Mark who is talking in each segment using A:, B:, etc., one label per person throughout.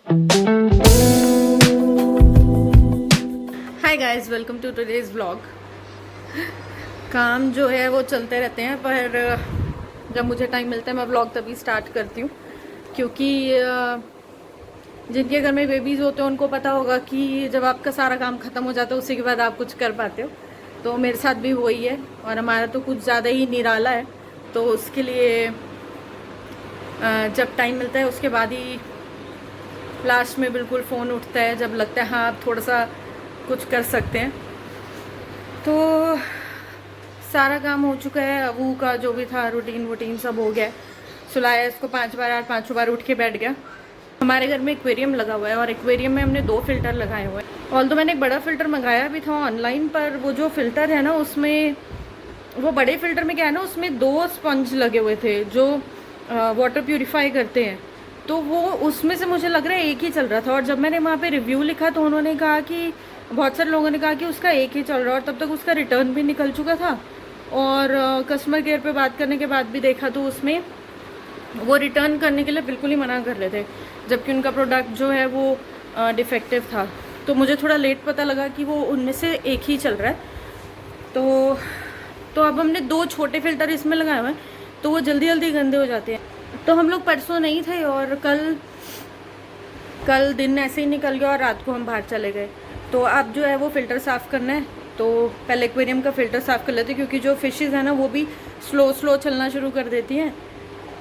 A: Hi guys, welcome to today's vlog. काम जो है वो चलते रहते हैं, पर जब मुझे टाइम मिलता है मैं व्लॉग तभी स्टार्ट करती हूँ, क्योंकि जिनके घर में बेबीज़ होते हैं उनको पता होगा कि जब आपका सारा काम ख़त्म हो जाता है उसी के बाद आप कुछ कर पाते हो। तो मेरे साथ भी वही है, और हमारा तो कुछ ज़्यादा ही निराला है। तो उसके लिए जब टाइम मिलता है उसके बाद ही लास्ट में बिल्कुल फ़ोन उठता है, जब लगता है हाँ आप थोड़ा सा कुछ कर सकते हैं। तो सारा काम हो चुका है, अबू का जो भी था रूटीन वूटीन सब हो गया। सुलाया इसको 5 बार, आज 5 बार उठ के बैठ गया। हमारे घर में एक्वेरियम लगा हुआ है, और एक्वेरियम में हमने 2 फ़िल्टर लगाए हुए हैं। ऑल तो मैंने एक बड़ा फ़िल्टर मंगाया भी था ऑनलाइन, पर वो जो फ़िल्टर है ना उसमें, वो बड़े फ़िल्टर में क्या है ना, उसमें 2 स्पंज लगे हुए थे जो वाटर प्यूरीफाई करते हैं। तो वो उसमें से मुझे लग रहा है एक ही चल रहा था, और जब मैंने वहाँ पे रिव्यू लिखा तो उन्होंने कहा कि बहुत सारे लोगों ने कहा कि उसका एक ही चल रहा है, और तब तक उसका रिटर्न भी निकल चुका था। और कस्टमर केयर पे बात करने के बाद भी देखा तो उसमें वो रिटर्न करने के लिए बिल्कुल ही मना कर रहे थे, जबकि उनका प्रोडक्ट जो है वो डिफेक्टिव था। तो मुझे थोड़ा लेट पता लगा कि वो उनमें से एक ही चल रहा है। तो अब हमने 2 छोटे फ़िल्टर इसमें लगाए हुए हैं, तो वो जल्दी जल्दी गंदे हो जाते हैं। तो हम लोग परसों नहीं थे, और कल दिन ऐसे ही निकल गया, और रात को हम बाहर चले गए। तो अब जो है वो फ़िल्टर साफ़ करना है। तो पहले एक्वेरियम का फ़िल्टर साफ़ कर लेते हैं, क्योंकि जो फ़िशेज़ हैं ना वो भी स्लो चलना शुरू कर देती हैं।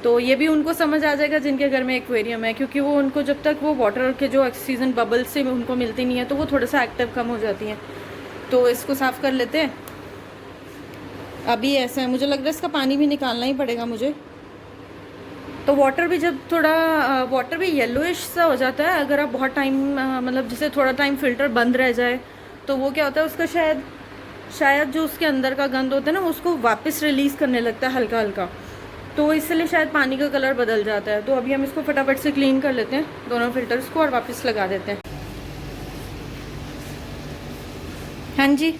A: तो ये भी उनको समझ आ जाएगा जिनके घर में एक्वेरियम है, क्योंकि वो उनको जब तक वो वाटर के जो ऑक्सीजन बबल से उनको मिलती नहीं है तो वो थोड़ा सा एक्टिव कम हो जाती हैं। तो इसको साफ़ कर लेते हैं। अभी ऐसा है, मुझे लग रहा है इसका पानी भी निकालना ही पड़ेगा मुझे। तो वाटर भी जब थोड़ा वाटर भी येलोइश सा हो जाता है अगर आप बहुत टाइम मतलब जैसे थोड़ा टाइम फ़िल्टर बंद रह जाए, तो वो क्या होता है उसका शायद जो उसके अंदर का गंद होता है ना उसको वापस रिलीज़ करने लगता है हल्का हल्का। तो इसलिए शायद पानी का कलर बदल जाता है। तो अभी हम इसको फटाफट से क्लीन कर लेते हैं दोनों फ़िल्टर्स को, और वापस लगा देते हैं। हाँ जी,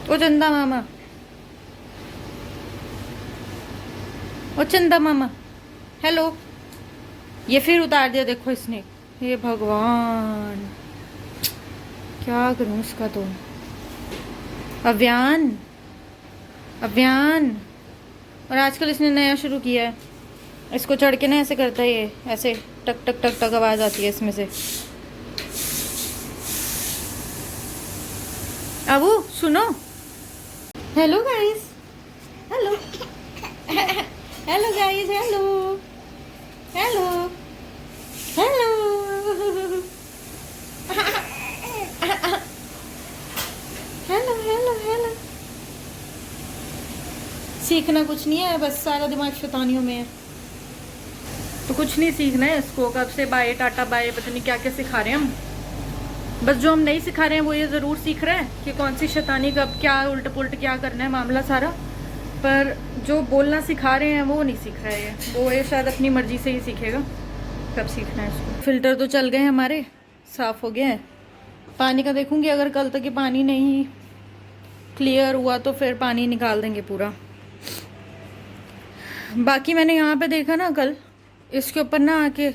A: ओ चंदा मामा, ओ चंदा मामा, हेलो। ये फिर उतार दिया देखो इसने। हे भगवान, क्या करूं इसका तो। अव्यान, अव्यान। और आजकल इसने नया शुरू किया है, इसको चढ़ के ना ऐसे करता है, ये ऐसे टक टक टक टक आवाज़ आती है इसमें से। अबू सुनो। Hello guys, hello hello guys, hello hello hello hello hello hello. सीखना कुछ नहीं है, बस सारा दिमाग शैतानियों में है। तो कुछ नहीं सीखना है इसको, कब से बाय टाटा बाय पता नहीं क्या क्या सिखा रहे हैं हम। बस जो हम नहीं सिखा रहे हैं वो ये ज़रूर सीख रहे हैं कि कौन सी शैतानी कब क्या उल्ट पुल्ट क्या करना है मामला सारा। पर जो बोलना सिखा रहे हैं वो नहीं सीख रहा है वो ये शायद अपनी मर्ज़ी से ही सीखेगा कब सीखना है इसको। फ़िल्टर तो चल गए हमारे, साफ़ हो गया है। पानी का देखूँगी, अगर कल तक ये पानी नहीं क्लियर हुआ तो फिर पानी निकाल देंगे पूरा। बाकी मैंने यहाँ पे देखा ना कल, इसके ऊपर ना आके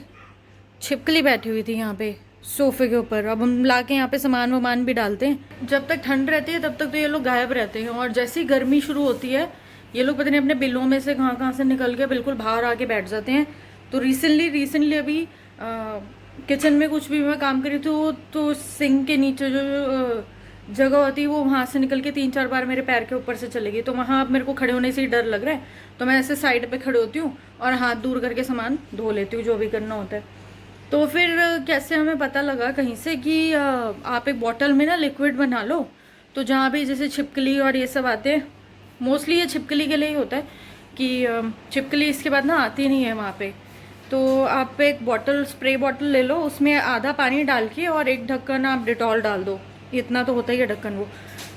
A: छिपकली बैठी हुई थी यहाँ पे सोफे के ऊपर। अब हम ला के यहाँ पे सामान वामान भी डालते हैं। जब तक ठंड रहती है तब तक तो ये लोग गायब रहते हैं, और जैसे ही गर्मी शुरू होती है ये लोग पता नहीं अपने बिलों में से कहाँ कहाँ से निकल के बिल्कुल बाहर आके बैठ जाते हैं। तो रिसेंटली अभी किचन में कुछ भी मैं काम करी तो सिंक के नीचे जो जगह होती है वो वहाँ से निकल के 3-4 बार मेरे पैर के ऊपर से चली गई। तो वहाँ अब मेरे को खड़े होने से ही डर लग रहा है, तो मैं ऐसे साइड पे खड़े होती हूँ और हाथ दूर करके सामान धो लेती हूँ जो भी करना होता है। तो फिर कैसे हमें पता लगा कहीं से कि आप एक बॉटल में ना लिक्विड बना लो। तो जहाँ भी जैसे छिपकली और ये सब आते हैं, मोस्टली ये छिपकली के लिए ही होता है कि छिपकली इसके बाद ना आती नहीं है वहाँ पे। तो आप एक बॉटल, स्प्रे बॉटल ले लो, उसमें आधा पानी डाल के और एक ढक्कन आप डिटॉल डाल दो। इतना तो होता ही है ढक्कन, वो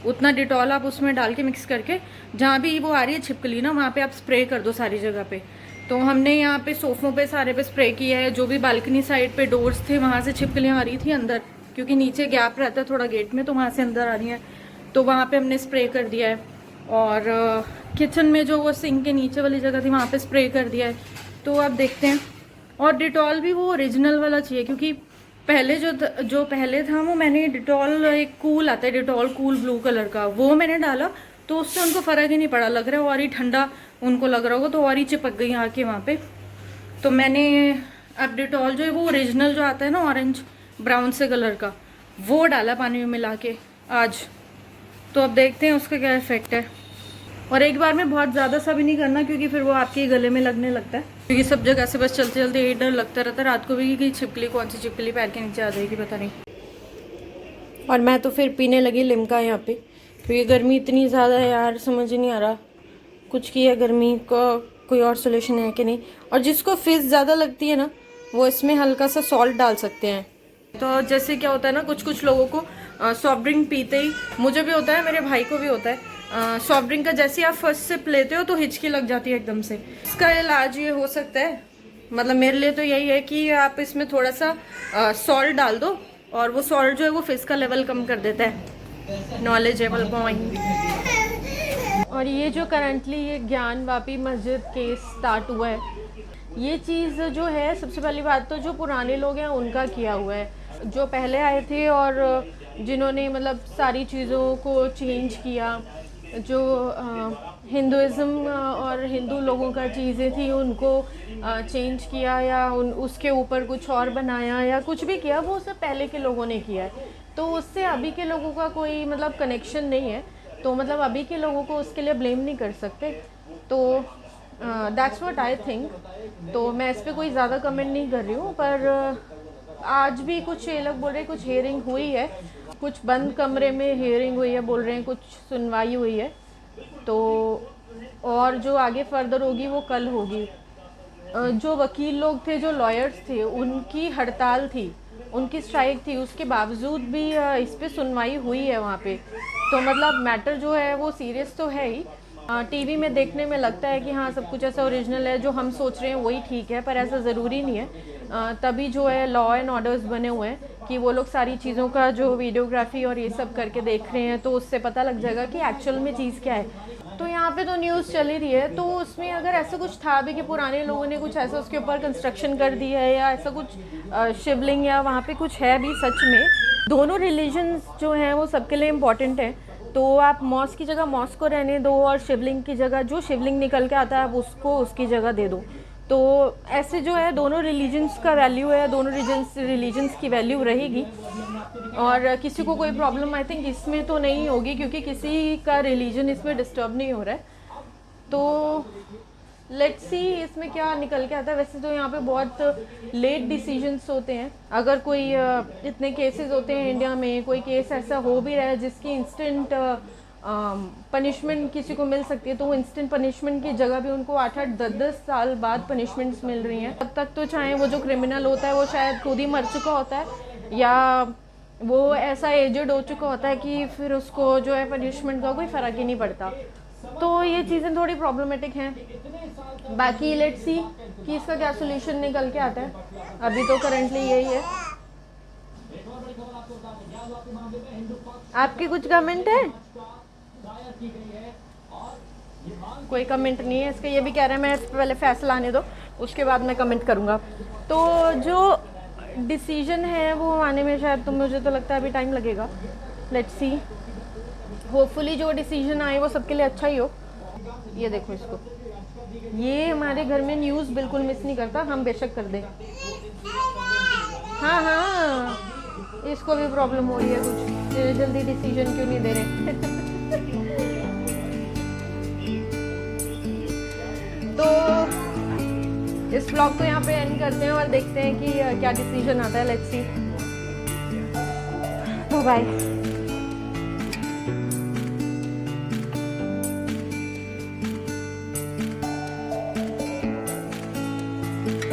A: उतना डिटॉल आप उसमें डाल के मिक्स करके जहाँ भी वो आ रही है छिपकली ना वहाँ पे आप स्प्रे कर दो सारी जगह पे। तो हमने यहाँ पे सोफ़ों पे सारे पे स्प्रे किया है। जो भी बालकनी साइड पे डोर्स थे वहाँ से छिपकलियाँ आ रही थी अंदर, क्योंकि नीचे गैप रहता है थोड़ा गेट में, तो वहाँ से अंदर आ रही हैं। तो वहाँ पे हमने स्प्रे कर दिया है। और किचन में जो वो सिंक के नीचे वाली जगह थी वहाँ पे स्प्रे कर दिया है। तो अब देखते हैं और डिटॉल भी वो ओरिजिनल वाला चाहिए, क्योंकि पहले जो पहले था वो मैंने डिटॉल, एक कूल आता है डिटॉल कूल ब्लू कलर का, वो मैंने डाला तो उससे उनको फ़र्क ही नहीं पड़ा, लग रहा है और ही ठंडा उनको लग रहा होगा, तो और ही चिपक गई आके वहाँ पे। तो मैंने अब डिटॉल जो है वो ओरिजिनल जो आता है ना ऑरेंज ब्राउन से कलर का, वो डाला पानी में मिला के आज। तो अब देखते हैं उसका क्या इफेक्ट है। और एक बार में बहुत ज़्यादा सा भी नहीं करना, क्योंकि फिर वो आपके गले में लगने लगता है, क्योंकि सब जगह से बस चलते चलते यही डर लगता रहता है रात को भी कि छिपकली, कौन सी छिपकली पैर के नीचे आ जाएगी पता नहीं। और मैं तो फिर पीने लगी लिम्का यहाँ पे, क्योंकि गर्मी इतनी ज़्यादा है यार, समझ ही नहीं आ रहा कुछ की है गर्मी का कोई और सोल्यूशन है कि नहीं। और जिसको फिश ज़्यादा लगती है ना, वो इसमें हल्का सा सॉल्ट डाल सकते हैं। तो जैसे क्या होता है ना, कुछ कुछ लोगों को सॉफ्ट ड्रिंक पीते ही, मुझे भी होता है, मेरे भाई को भी होता है, सॉफ्ट ड्रिंक का जैसे आप फर्स्ट सिप लेते हो तो हिचकी लग जाती है एकदम से। इसका इलाज ये हो सकता है, मतलब मेरे लिए तो यही है कि आप इसमें थोड़ा सा सॉल्ट डाल दो, और वो सॉल्ट जो है वो फिश का लेवल कम कर देता है। Knowledgeable point. और ये जो करंटली ये ज्ञान वापी मस्जिद केस स्टार्ट हुआ है, ये चीज़ जो है, सबसे पहली बात तो जो पुराने लोग हैं उनका किया हुआ है, जो पहले आए थे और जिन्होंने मतलब सारी चीज़ों को चेंज किया, जो हिंदुज़म और हिंदू लोगों का चीज़ें थी उनको चेंज किया, या उसके ऊपर कुछ और बनाया, या कुछ भी किया, वो सब पहले के लोगों ने किया है। तो उससे अभी के लोगों का कोई मतलब कनेक्शन नहीं है, तो मतलब अभी के लोगों को उसके लिए ब्लेम नहीं कर सकते। तो दैट्स व्हाट आई थिंक। तो मैं इस पर कोई ज़्यादा कमेंट नहीं कर रही हूँ, पर आज भी कुछ ये लोग बोल रहे हैं कुछ हियरिंग हुई है, कुछ बंद कमरे में हियरिंग हुई है, बोल रहे हैं कुछ सुनवाई हुई है। तो और जो आगे फर्दर होगी वो कल होगी। जो वकील लोग थे, जो लॉयर्स थे, उनकी हड़ताल थी, उनकी स्ट्राइक थी, उसके बावजूद भी इस पे सुनवाई हुई है वहाँ पे। तो मतलब मैटर जो है वो सीरियस तो है ही। टीवी में देखने में लगता है कि हाँ सब कुछ ऐसा ओरिजिनल है, जो हम सोच रहे हैं वही ठीक है, पर ऐसा ज़रूरी नहीं है। तभी जो है लॉ एंड ऑर्डर्स बने हुए हैं कि वो लोग सारी चीज़ों का जो वीडियोग्राफी और ये सब करके देख रहे हैं, तो उससे पता लग जाएगा कि एक्चुअल में चीज़ क्या है। तो यहाँ पे तो न्यूज़ चल ही रही है, तो उसमें अगर ऐसा कुछ था भी कि पुराने लोगों ने कुछ ऐसा उसके ऊपर कंस्ट्रक्शन कर दी है, या ऐसा कुछ शिवलिंग या वहाँ पे कुछ है भी सच में, दोनों रिलीजन्स जो हैं वो सबके लिए इम्पॉर्टेंट है। तो आप मॉस्क की जगह मॉस्क को रहने दो, और शिवलिंग की जगह जो शिवलिंग निकल के आता है आप उसको उसकी जगह दे दो। तो ऐसे जो है दोनों रिलीजन्स का वैल्यू है, दोनों रिलीजन्स की वैल्यू रहेगी, और किसी को कोई प्रॉब्लम आई थिंक इसमें तो नहीं होगी, क्योंकि किसी का रिलीजन इसमें डिस्टर्ब नहीं हो रहा है। तो लेट्स सी इसमें क्या निकल के आता है। वैसे तो यहाँ पे बहुत लेट डिसीजंस होते हैं, अगर कोई इतने केसेस होते हैं इंडिया में, कोई केस ऐसा हो भी रहा है जिसकी इंस्टेंट पनिशमेंट किसी को मिल सकती है, तो वो इंस्टेंट पनिशमेंट की जगह भी उनको 8-8, 10-10 साल बाद पनिशमेंट्स मिल रही हैं। तब तक तो चाहे वो जो क्रिमिनल होता है वो शायद खुद ही मर चुका होता है, या वो ऐसा एजेड हो चुका होता है कि फिर उसको जो है पनिशमेंट का कोई फ़र्क ही नहीं पड़ता। तो ये चीज़ें थोड़ी प्रॉब्लमेटिक हैं। बाकी लेट्स सी कि इसका क्या सोल्यूशन निकल के आता है। अभी तो करंटली यही है। आपके कुछ कमेंट है? कोई कमेंट नहीं है इसका। ये भी कह रहे हैं मैं पहले फैसला आने दो, उसके बाद मैं कमेंट करूँगा। तो जो डिसीजन है वो आने में शायद, तो मुझे तो लगता है अभी टाइम लगेगा। लेट्स सी, होपफुली जो डिसीजन आए वो सबके लिए अच्छा ही हो। ये देखो इसको, ये हमारे घर में न्यूज़ बिल्कुल मिस नहीं करता, हम बेशक कर दें। हाँ हाँ, इसको भी प्रॉब्लम हो रही है कुछ, जल्दी डिसीजन क्यों नहीं दे रहे। तो इस व्लॉग को यहाँ पे एंड करते हैं और देखते हैं कि क्या डिसीजन आता है। Let's see, bye.